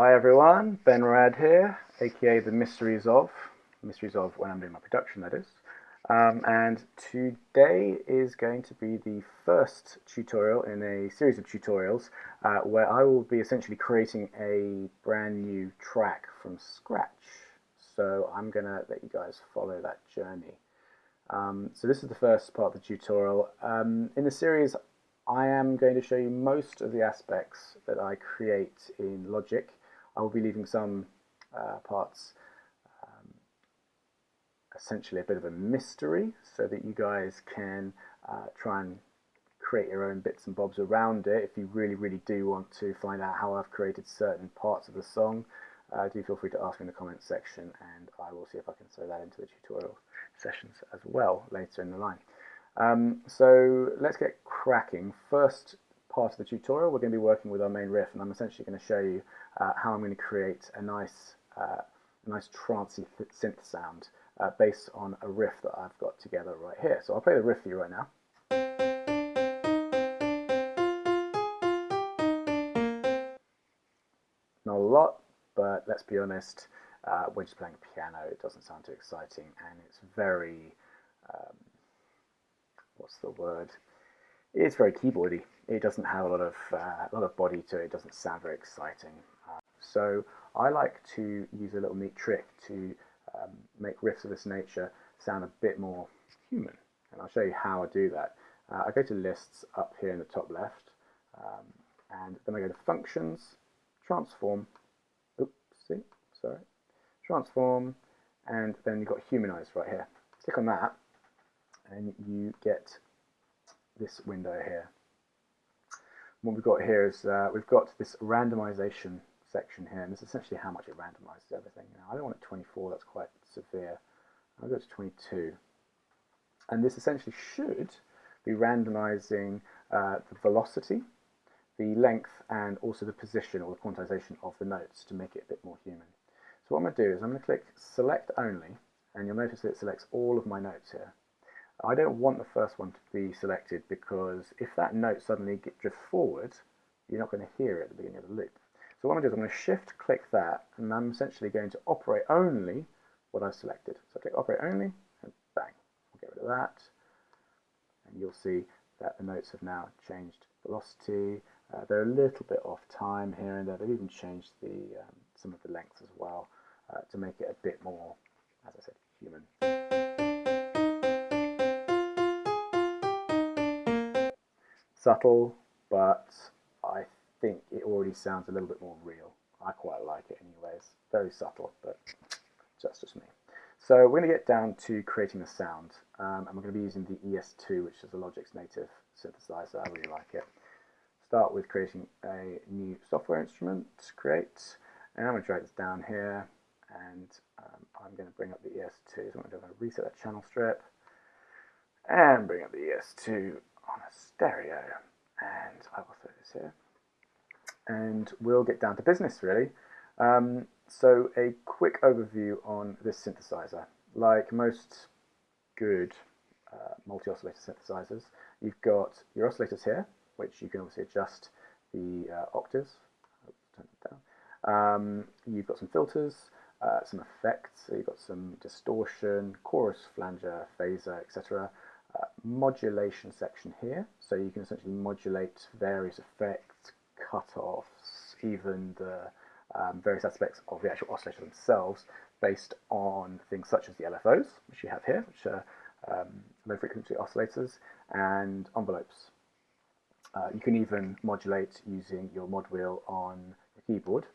Hi everyone, Ben Rad here, aka the Mysteries of when I'm doing my production, that is. And today is going to be the first tutorial in a series of tutorials where I will be essentially creating a brand new track from scratch. So I'm going to let you guys follow that journey. So this is the first part of the tutorial. In the series, I am going to show you most of the aspects that I create in Logic. I will be leaving some parts essentially a bit of a mystery so that you guys can try and create your own bits and bobs around it. If you really do want to find out how I've created certain parts of the song, do feel free to ask in the comments section, and I will see if I can throw that into the tutorial sessions as well later in the line. So let's get cracking. First part of the tutorial, we're going to be working with our main riff, and I'm essentially going to show you how I'm going to create a nice trancey synth sound based on a riff that I've got together right here. So I'll play the riff for you right now. Not a lot, but let's be honest, when just playing piano, it doesn't sound too exciting, and it's very, what's the word? It's very keyboardy. It doesn't have a lot of body to it. It doesn't sound very exciting. So I like to use a little neat trick to make riffs of this nature sound a bit more human, and I'll show you how I do that. I go to lists up here in the top left, and then I go to functions, transform, transform, and then you've got humanize right here. Click on that, and you get this window here. What we've got here is we've got this randomization section here, and this is essentially how much it randomizes everything. Now, I don't want it 24, that's quite severe. I'll go to 22. And this essentially should be randomizing the velocity, the length, and also the position or the quantization of the notes to make it a bit more human. So what I'm going to do is I'm going to click select only, and you'll notice that it selects all of my notes here. I don't want the first one to be selected because if that note suddenly drifts forward, you're not going to hear it at the beginning of the loop. So what I'm going to do is I'm going to shift click that, and I'm essentially going to operate only what I've selected. So I click operate only, and bang, I'll get rid of that. And you'll see that the notes have now changed velocity. They're a little bit off time here and there. They've even changed some of the lengths as well to make it a bit more, as I said, human. Subtle, but I think it already sounds a little bit more real. I quite like it anyways. Very subtle, but just me. So we're going to get down to creating the sound, and we're going to be using the ES2, which is the Logic's native synthesizer. I really like it. Start with creating a new software instrument, create, and I'm going to drag this down here, and I'm going to bring up the ES2. So I'm going to reset that channel strip, and bring up the ES2 on a stereo, and I will throw this here, and we'll get down to business really. So a quick overview on this synthesizer. Like most good multi-oscillator synthesizers, you've got your oscillators here, which you can obviously adjust the octaves. Turn it down. You've got some filters, some effects, so you've got some distortion, chorus, flanger, phaser, etc. Modulation section here, so you can essentially modulate various effects, cutoffs, even the various aspects of the actual oscillator themselves based on things such as the LFOs, which you have here, which are low frequency oscillators, and envelopes. You can even modulate using your mod wheel on the keyboard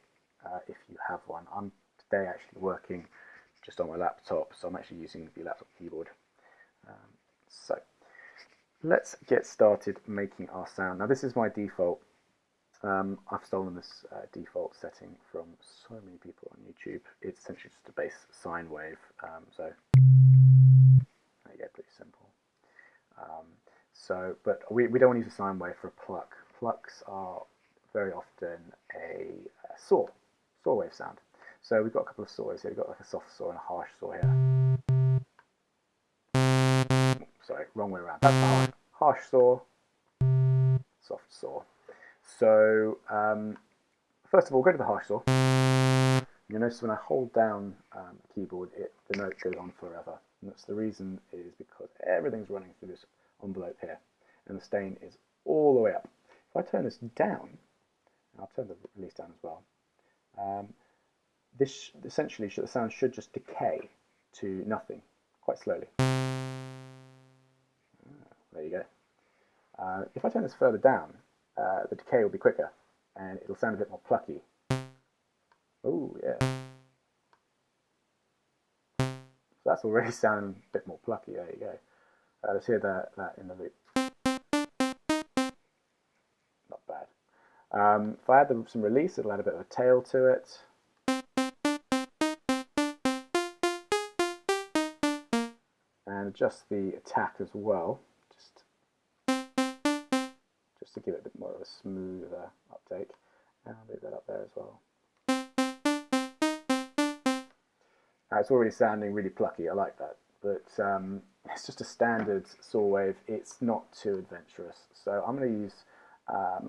if you have one. I'm today actually working just on my laptop, so I'm actually using the laptop keyboard. So let's get started making our sound. Now this is my default. I've stolen this default setting from so many people on YouTube. It's essentially just a bass sine wave. So there you go, pretty simple. But we don't want to use a sine wave for a pluck. Plucks are very often a saw wave sound. So we've got a couple of saws here. We've got like a soft saw and a harsh saw here. Sorry, wrong way around. That's the harsh saw, soft saw. So first of all, go to the harsh saw. You'll notice when I hold down the keyboard, the note goes on forever. And that's the reason is because everything's running through this envelope here, and the stain is all the way up. If I turn this down, and I'll turn the release down as well, this essentially, the sound should just decay to nothing, quite slowly. There you go. If I turn this further down, the decay will be quicker, and it'll sound a bit more plucky. Oh, yeah. So that's already sounding a bit more plucky. There you go. Let's hear that in the loop. Not bad. If I add some release, it'll add a bit of a tail to it. And adjust the attack as well, just to give it a bit more of a smoother uptake. And I'll leave that up there as well. It's already sounding really plucky, I like that, but it's just a standard saw wave, it's not too adventurous. So I'm going to use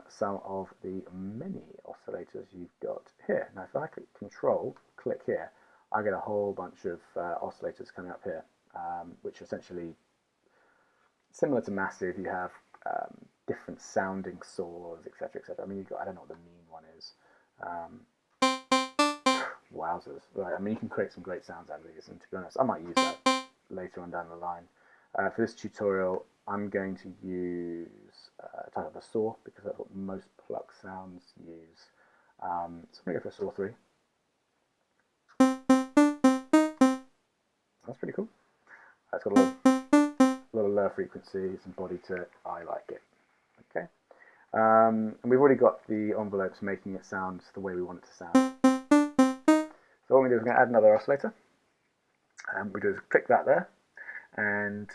some of the mini oscillators you've got here. Now if I click Control, click here, I get a whole bunch of oscillators coming up here, which are essentially similar to Massive. You have different sounding saws, etc., etc. I mean, you've got, I don't know what the mean one is. Wowzers. Right, I mean, you can create some great sounds out of these, and to be honest, I might use that later on down the line. For this tutorial, I'm going to use a type of a saw, because that's what most Pluck sounds use. So I'm going to go for a saw 3. That's pretty cool. It's got a lot of low frequencies and body to it. I like it. Okay. And we've already got the envelopes making it sound the way we want it to sound. So what we're going to do is we're going to add another oscillator. We do is click that there, and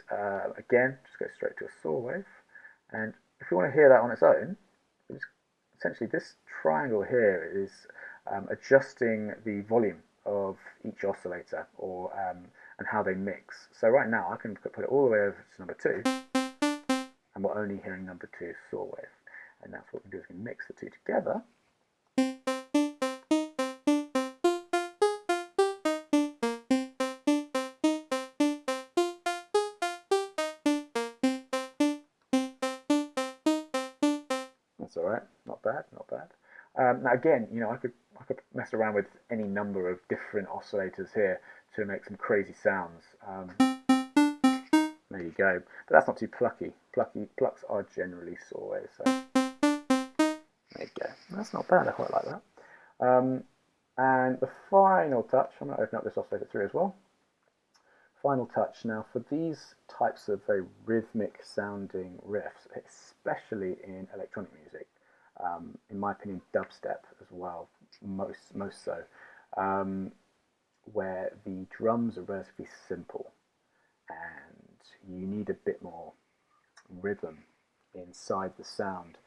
again, just go straight to a saw wave. And if you want to hear that on its own, essentially this triangle here is adjusting the volume of each oscillator, or and how they mix. So right now I can put it all the way over to number 2, and we're only hearing number 2 saw wave. And that's what we do is we mix the two together. That's all right, not bad, not bad. Now again, you know, I could mess around with any number of different oscillators here to make some crazy sounds. There you go. But that's not too plucky. Plucks are generally saw waves, so there you go. That's not bad. I quite like that. And the final touch, I'm going to open up this oscillator 3 as well. Final touch. Now for these types of very rhythmic sounding riffs, especially in electronic music, in my opinion dubstep as well, most so, where the drums are relatively simple and you need a bit more rhythm inside the sound.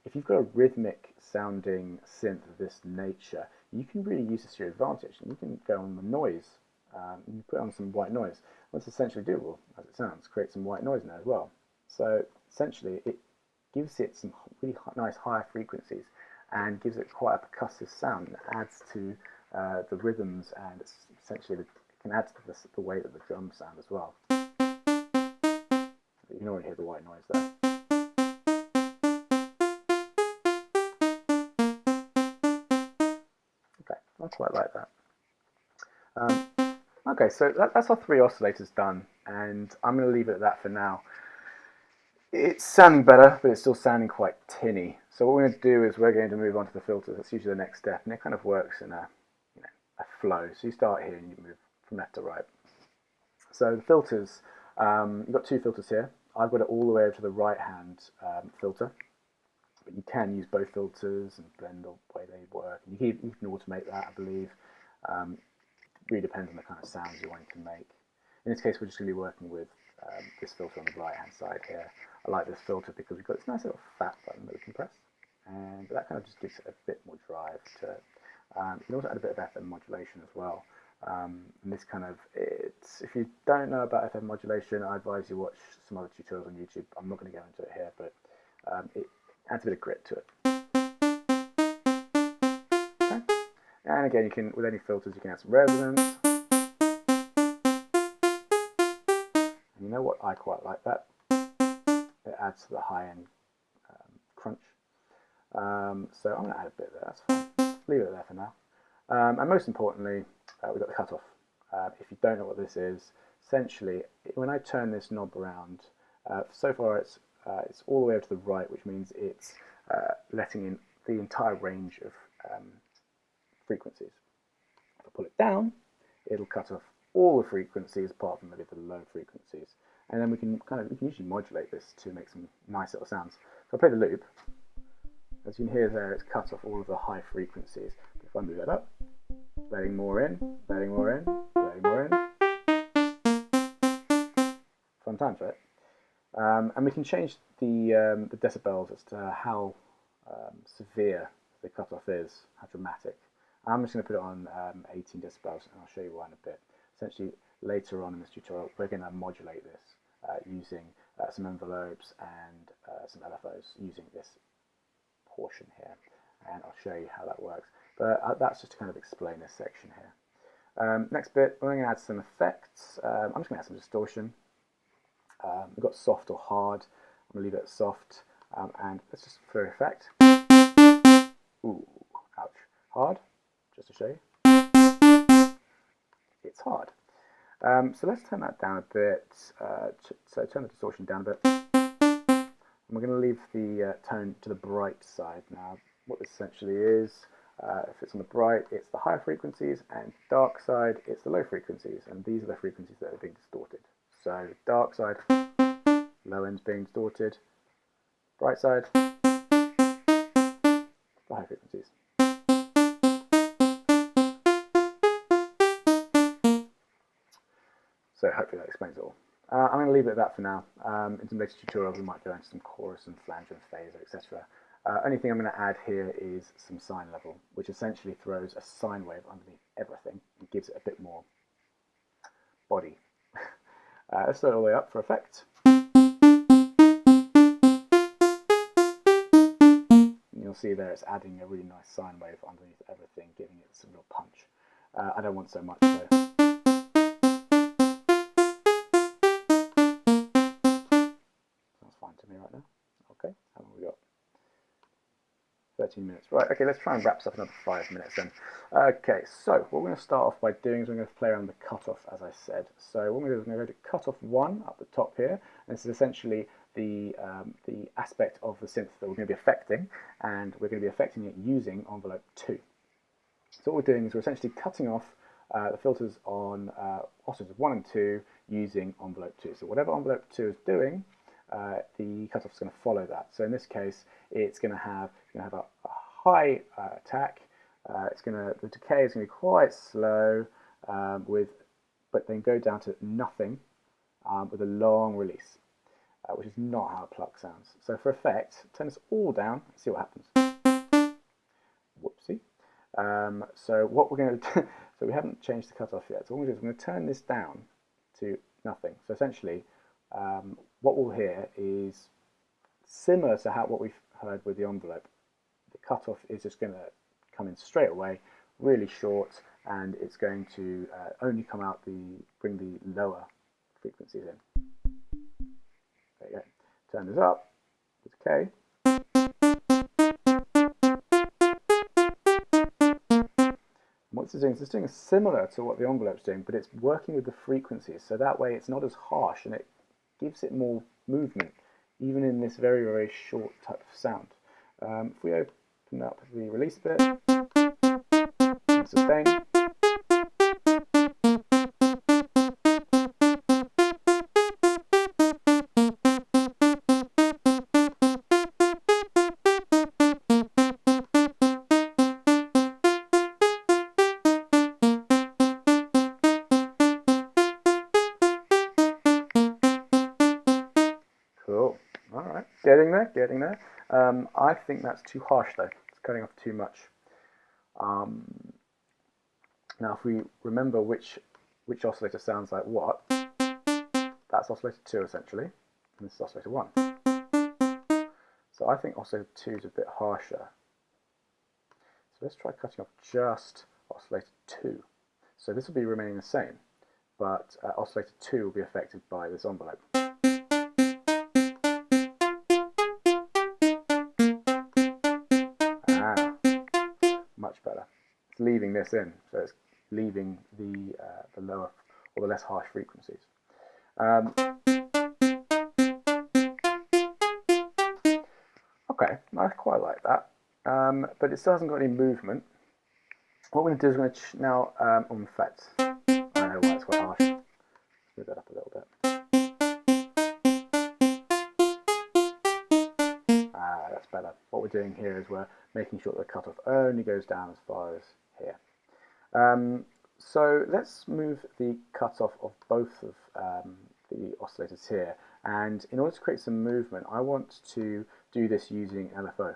If you've got a rhythmic sounding synth of this nature, you can really use this to your advantage, and you can go on the noise. You can put on some white noise. What's essentially do, well, as it sounds, create some white noise in there as well. So essentially it gives it some really nice higher frequencies and gives it quite a percussive sound, and adds to the rhythms, and it's essentially it can add to the way that the drums sound as well. You can already hear the white noise there. Okay, I quite like that. Okay, so that's our 3 oscillators done, and I'm going to leave it at that for now. It's sounding better, but it's still sounding quite tinny. So what we're going to do is we're going to move on to the filters. That's usually the next step, and it kind of works in a flow. So you start here and you move from left to right. So the filters, you've got 2 filters here. I've got it all the way over to the right-hand filter, but you can use both filters and blend the way they work. And you can automate that, I believe. Really depends on the kind of sounds you're wanting to make. In this case, we're just going to be working with this filter on the right-hand side here. I like this filter because we've got this nice little fat button that we can press, and that kind of just gives it a bit more drive to it. You can also add a bit of FM modulation as well. And this kind of, if you don't know about FM modulation, I advise you watch some other tutorials on YouTube. I'm not going to go into it here, but it adds a bit of grit to it. And again, you can, with any filters, you can add some resonance. And you know what? I quite like that. It adds to the high-end crunch. So I'm going to add a bit there, that's fine. Leave it there for now. And most importantly, we've got the cutoff. If you don't know what this is, essentially, when I turn this knob around, so far it's all the way up to the right, which means it's letting in the entire range of frequencies. If I pull it down, it'll cut off all the frequencies apart from maybe the low frequencies. And then we can usually modulate this to make some nice little sounds. So I play the loop. As you can hear there, it's cut off all of the high frequencies. But if I move that up, letting more in, letting more in, letting more in. Fun times, right? And we can change the decibels as to how severe the cutoff is, how dramatic. I'm just going to put it on 18 decibels, and I'll show you why in a bit. Essentially, later on in this tutorial, we're going to modulate this using some envelopes and some LFOs using this portion here, and I'll show you how that works. But that's just to kind of explain this section here. Next bit, we're going to add some effects. I'm just going to add some distortion. We've got soft or hard. I'm going to leave it at soft, and let's just for effect. Ooh, ouch. Hard, just to show you. It's hard. So let's turn that down a bit. So turn the distortion down a bit. And we're going to leave the tone to the bright side now. What this essentially is, if it's on the bright, it's the higher frequencies, and dark side, it's the low frequencies, and these are the frequencies that are being distorted. So dark side, low end's being distorted, bright side, the high frequencies. So hopefully that explains it all. I'm going to leave it at that for now. In some later tutorials we might go into some chorus and flanger and phaser, etc. Only thing I'm going to add here is some sine level, which essentially throws a sine wave underneath everything and gives it a bit more body. Let's throw it all the way up for effect. You'll see there it's adding a really nice sine wave underneath everything, giving it some real punch. I don't want so much though. Sounds fine to me right now. Okay, how long have we got? 13 minutes. Right, okay, let's try and wrap this up another 5 minutes then. Okay, so what we're going to start off by doing is we're going to play around the cutoff, as I said. So what we're going to do is we're going to go to cutoff 1 up the top here, and this is essentially the aspect of the synth that we're going to be affecting, and we're going to be affecting it using envelope 2. So what we're doing is we're essentially cutting off the filters on oscillators 1 and 2 using envelope 2. So whatever envelope 2 is doing, the cutoff is going to follow that. So in this case, it's going to have a high attack. The decay is going to be quite slow, but then go down to nothing with a long release, which is not how a pluck sounds. So for effect, turn this all down and see what happens. Whoopsie. So what we're going to do, so we haven't changed the cutoff yet. So what we're going to do is we're going to turn this down to nothing. So essentially, what we'll hear is similar to what we've heard with the envelope. The cutoff is just going to come in straight away, really short, and it's going to only come out bring the lower frequencies in. There you go. Turn this up with K. What this is doing similar to what the envelope's doing, but it's working with the frequencies, so that way it's not as harsh and it gives it more movement, even in this very, very short type of sound. If we open up the release bit, and sustain, cool. All right, getting there, getting there. I think that's too harsh though. It's cutting off too much. Now, if we remember which oscillator sounds like what, that's oscillator 2 essentially, and this is oscillator 1. So I think oscillator 2 is a bit harsher. So let's try cutting off just oscillator 2. So this will be remaining the same, but oscillator 2 will be affected by this envelope. Much better. It's leaving this in, so it's leaving the lower or the less harsh frequencies. Okay, I quite like that, but it still hasn't got any movement. What we're going to do is we're going to now on effects. I know why it's quite harsh. Let's move that up a little bit. That's better. What we're doing here is we're making sure that the cutoff only goes down as far as here. So let's move the cutoff of both of the oscillators here, and in order to create some movement I want to do this using LFO.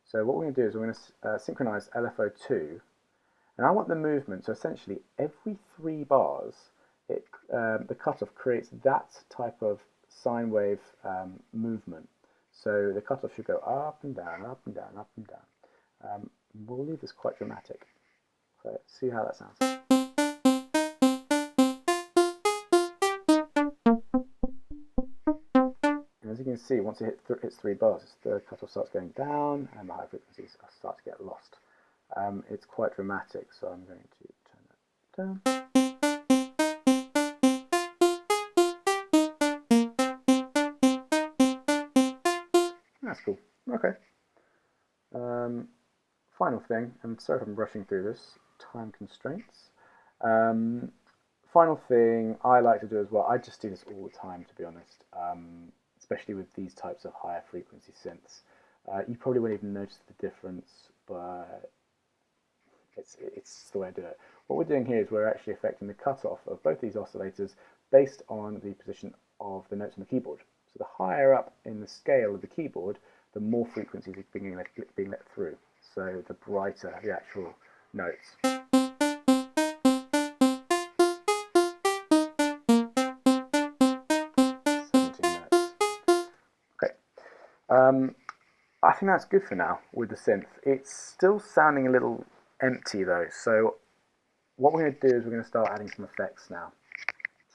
So what we're going to do is we're going to synchronize LFO2, and I want the movement, so essentially every 3 bars the cutoff creates that type of sine wave movement. So the cutoff should go up and down, up and down, up and down. We'll leave this quite dramatic. So let's see how that sounds. And as you can see, once it hits 3 bars, the cutoff starts going down and the high frequencies start to get lost. It's quite dramatic, so I'm going to turn that down. That's cool. Okay. Final thing, and sorry if I'm rushing through this, time constraints. Final thing I like to do as well, I just do this all the time to be honest, especially with these types of higher frequency synths. You probably won't even notice the difference, but it's the way I do it. What we're doing here is we're actually affecting the cutoff of both these oscillators based on the position of the notes on the keyboard. So the higher up in the scale of the keyboard, the more frequencies are being let through. So the brighter the actual notes. 17 notes. Okay. I think that's good for now with the synth. It's still sounding a little empty though. So what we're going to do is we're going to start adding some effects now.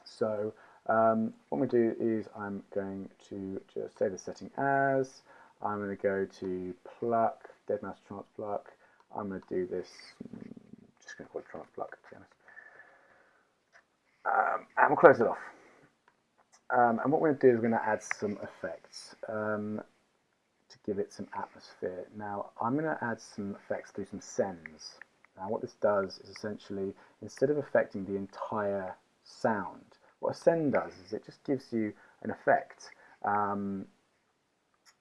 So what I'm going to do is I'm going to just save the setting as. I'm going to go to Pluck, Dead Mouse Trance Pluck. I'm going to do this, just going to call it Trance Pluck to be honest. And we'll close it off. And what we're going to do is we're going to add some effects to give it some atmosphere. Now I'm going to add some effects through some sends. Now what this does is essentially, instead of affecting the entire sound, what a send does is it just gives you an effect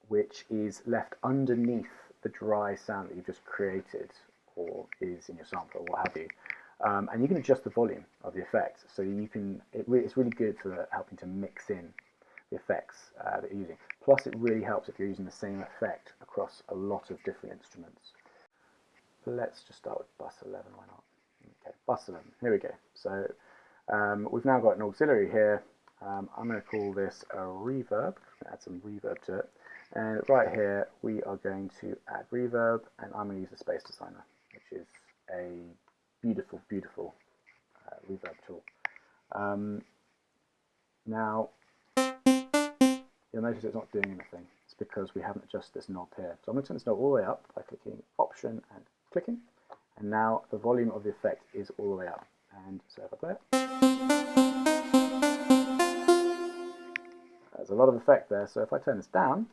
which is left underneath the dry sound that you've just created or is in your sample or what have you. And you can adjust the volume of the effect, so you can. It's really good for helping to mix in the effects that you're using. Plus, it really helps if you're using the same effect across a lot of different instruments. Let's just start with bus 11. Why not? Okay, bus 11. Here we go. So we've now got an auxiliary here. I'm going to call this a reverb. Add some reverb to it. And right here, we are going to add reverb, and I'm going to use the Space Designer, which is a beautiful, beautiful reverb tool. Now, you'll notice it's not doing anything. It's because we haven't adjusted this knob here. So I'm going to turn this knob all the way up by clicking Option and clicking, and now the volume of the effect is all the way up. And so if I play it, there's a lot of effect there. So if I turn this down,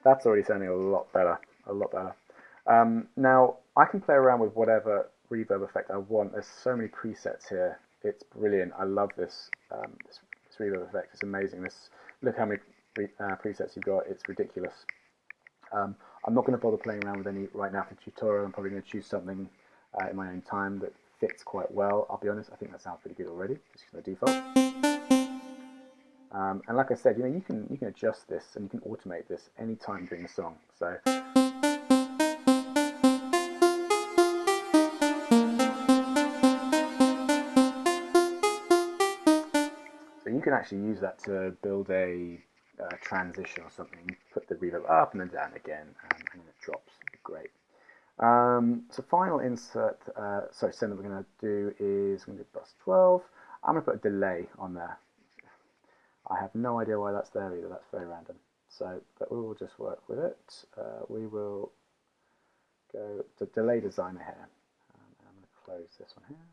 that's already sounding a lot better, a lot better. Now, I can play around with whatever reverb effect I want. There's so many presets here. It's brilliant. I love this, this reverb effect. It's amazing. Look how many presets you've got. It's ridiculous. I'm not going to bother playing around with any right now for the tutorial. I'm probably going to choose something in my own time that fits quite well. I'll be honest, I think that sounds pretty good already, just the default. And like I said, you can adjust this and you can automate this anytime during the song. So So you can actually use that to build a transition or something. Put the reverb up and then down again, and then it drops. It'd be great. So final insert, send that we're going to do is I'm going to do bus 12. I'm going to put a delay on there. I have no idea why that's there either. That's very random. So, but we will just work with it. We will go to delay designer here. And I'm going to close this one here.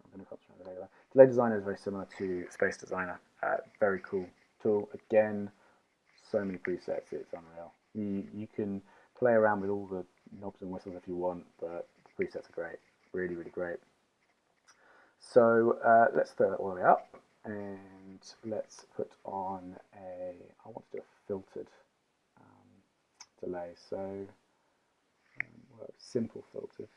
I'm going to concentrate on delay. Delay designer is very similar to space designer. Very cool tool. Again, so many presets. It's unreal. You can play around with all the knobs and whistles if you want, but the presets are great. Really, really great. So let's throw that all the way up, and let's put on I want to do a filtered delay. So simple filtered.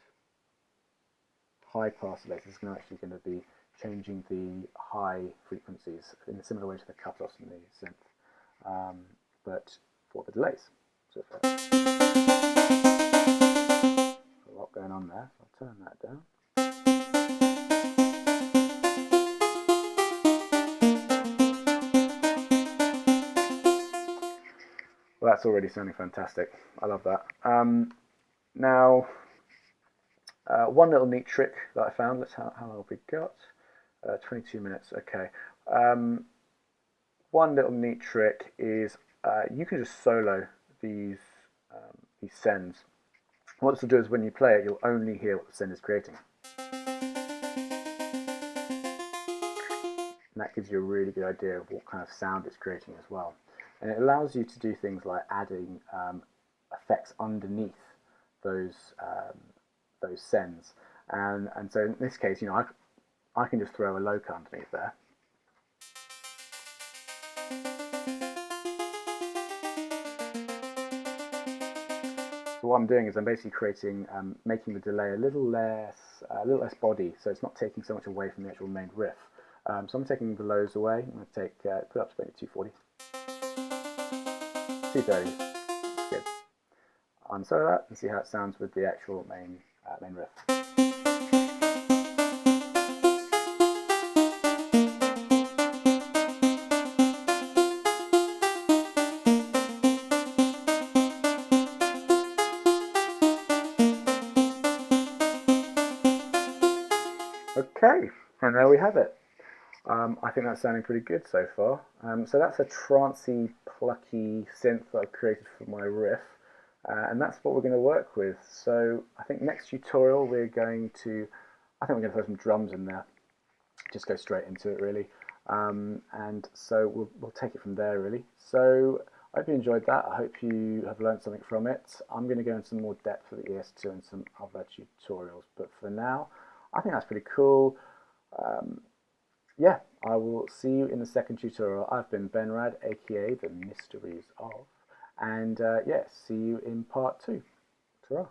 High pass delay. This is actually going to be changing the high frequencies in a similar way to the cutoffs in the synth, but for the delays. So a lot going on there, so I'll turn that down. Well, that's already sounding fantastic. I love that. Now, one little neat trick that I found. Let's how long have we got? 22 minutes. Okay. One little neat trick is you can just solo these sends. What this will do is when you play it, you'll only hear what the send is creating. And that gives you a really good idea of what kind of sound it's creating as well. And it allows you to do things like adding effects underneath those sends. And so in this case, you know, I can just throw a low cut underneath there. So what I'm doing is I'm basically creating, making the delay a little less body, so it's not taking so much away from the actual main riff. So I'm taking the lows away. I'm going to take put up to maybe 240, 230. That's good. Unsolo that and see how it sounds with the actual main riff. Okay, and there we have it. I think that's sounding pretty good so far. So that's a trancey, plucky synth that I've created for my riff, and that's what we're going to work with. So I think next tutorial we're going to throw some drums in there, just go straight into it really, and so we'll take it from there really. So I hope you enjoyed that. I hope you have learned something from it. I'm going to go into some more depth for the ES2 and some other tutorials, but for now, I think that's pretty cool. Yeah, I will see you in the second tutorial. I've been Ben Rad, aka The Mysteries of, and yeah, see you in part 2. Ta-ra.